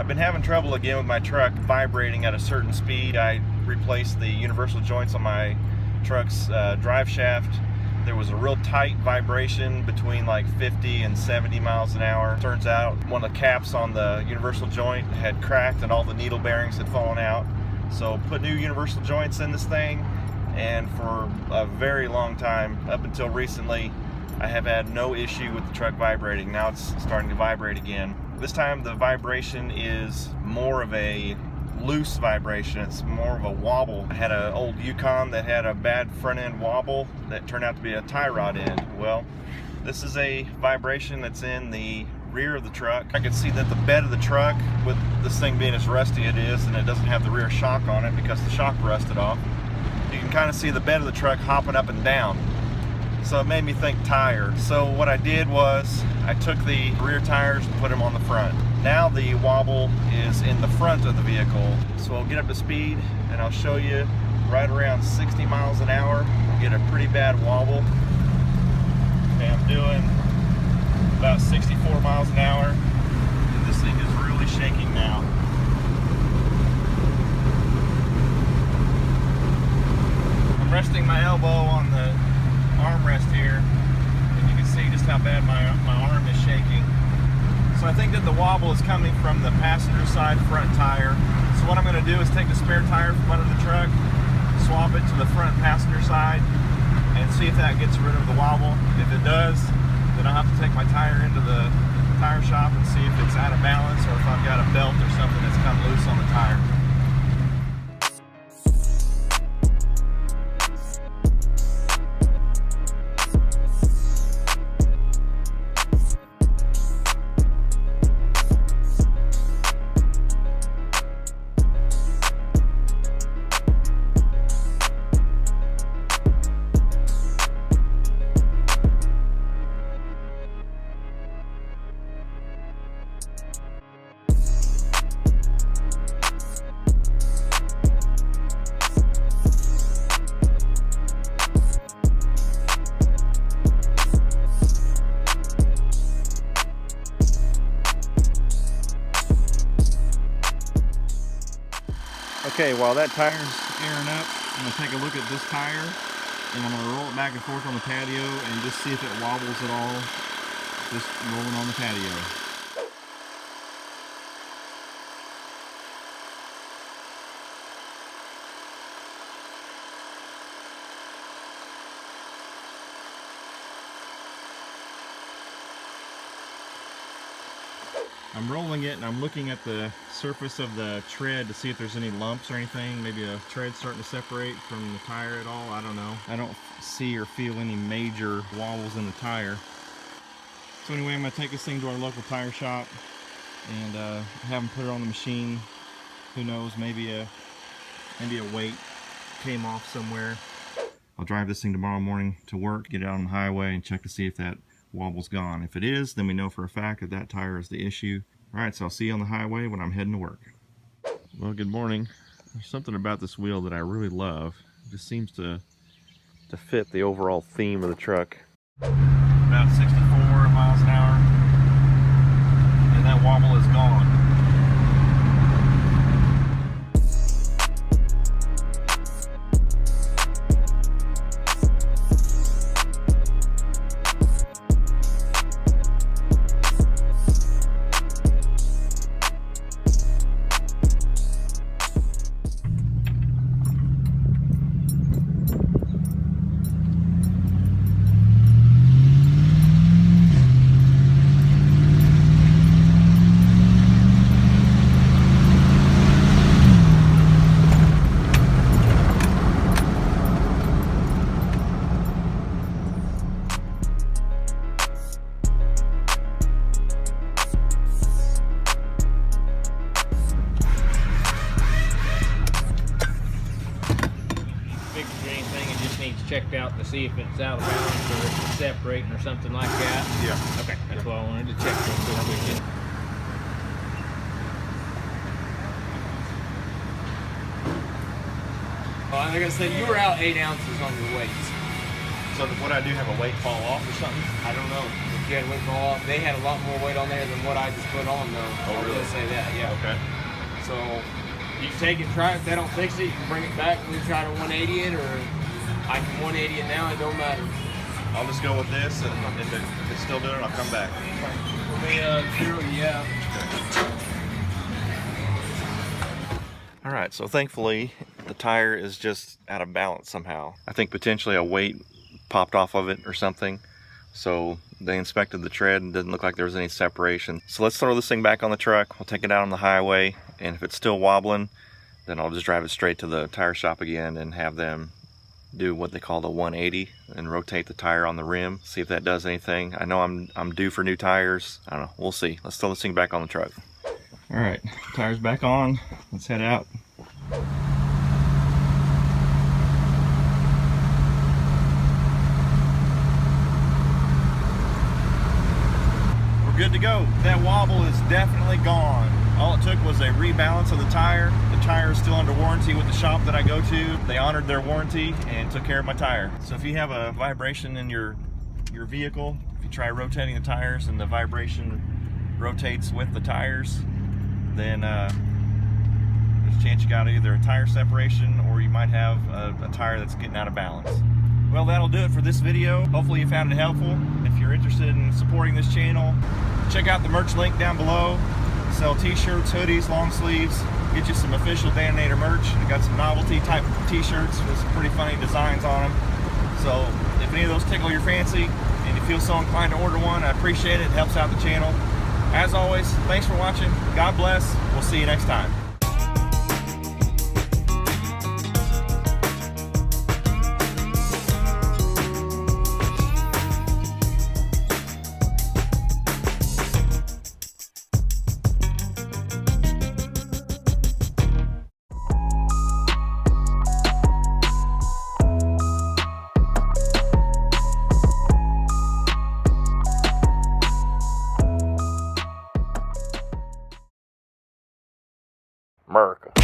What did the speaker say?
I've been having trouble again with my truck vibrating at a certain speed. I replaced the universal joints on my truck's drive shaft. There was a real tight vibration between like 50 and 70 miles an hour. Turns out one of the caps on the universal joint had cracked and all the needle bearings had fallen out. So put new universal joints in this thing, and for a very long time, up until recently, I have had no issue with the truck vibrating. Now it's starting to vibrate again. This time the vibration is more of a loose vibration. It's more of a wobble. I had an old Yukon that had a bad front end wobble that turned out to be a tie rod end. Well, this is a vibration that's in the rear of the truck. I can see that the bed of the truck, with this thing being as rusty it is, and it doesn't have the rear shock on it because the shock rusted off, you can kind of see the bed of the truck hopping up and down. So it made me think tire. So what I did was I took the rear tires and put them on the front. Now the wobble is in the front of the vehicle. So I'll get up to speed and I'll show you right around 60 miles an hour. We'll get a pretty bad wobble. Okay, I'm doing about 64 miles an hour. And this thing is really shaking now. I'm resting my elbow on the armrest here, and you can see just how bad my arm is shaking. So I think that the wobble is coming from the passenger side front tire. So what I'm going to do is take the spare tire from under the truck, swap it to the front passenger side, and see if that gets rid of the wobble. If it does, then I'll have to take my tire into the tire shop and see if it's out of balance or if I've got a belt or something that's come loose on the tire. Okay, while that tire's airing up, I'm going to take a look at this tire, and I'm going to roll it back and forth on the patio and just see if it wobbles at all, just rolling on the patio. I'm rolling it and I'm looking at the surface of the tread to see if there's any lumps or anything. Maybe a tread starting to separate from the tire at all. I don't know. I don't see or feel any major wobbles in the tire. So anyway, I'm going to take this thing to our local tire shop and have them put it on the machine. Who knows, maybe a weight came off somewhere. I'll drive this thing tomorrow morning to work, get it out on the highway and check to see if that wobble's gone. If it is, then we know for a fact that that tire is the issue. Alright, so I'll see you on the highway when I'm heading to work. Well, good morning. There's something about this wheel that I really love. It just seems to fit the overall theme of the truck. About 64 miles an hour, and that wobble is gone. Checked out to see if it's out of balance or if it's separating or something like that? Yeah. Okay, that's what I wanted to check real quick with you. Well, like I said, you were out 8 ounces on your weights. So what I do, have a weight fall off or something? I don't know. Jet wouldn't go off. They had a lot more weight on there than what I just put on though. Oh, really? I will say that, yeah. Okay. So you can take it, try it. If they don't fix it, you can bring it back. We try to 180 it, or I can 180 it now. It don't matter. I'll just go with this, and if it's still doing it, I'll come back. For me, 0, yeah. All right, so thankfully the tire is just out of balance somehow. I think potentially a weight popped off of it or something. So they inspected the tread and didn't look like there was any separation. So let's throw this thing back on the truck. We'll take it out on the highway, and if it's still wobbling, then I'll just drive it straight to the tire shop again and have them do what they call the 180 and rotate the tire on the rim, see if that does anything. I know I'm due for new tires. I don't know, we'll see. Let's throw this thing back on the truck. All right, tires back on. Let's head out. We're good to go. That wobble is definitely gone. All it took was a rebalance of the tire. The tire is still under warranty with the shop that I go to. They honored their warranty and took care of my tire. So if you have a vibration in your vehicle, if you try rotating the tires and the vibration rotates with the tires, then there's a chance you got either a tire separation or you might have a tire that's getting out of balance. Well, that'll do it for this video. Hopefully you found it helpful. If you're interested in supporting this channel, check out the merch link down below. Sell t-shirts, hoodies, long sleeves, get you some official Detonator merch. We got some novelty type t-shirts with some pretty funny designs on them. So if any of those tickle your fancy and you feel so inclined to order one, I appreciate it. It helps out the channel. As always, thanks for watching. God bless. We'll see you next time. America.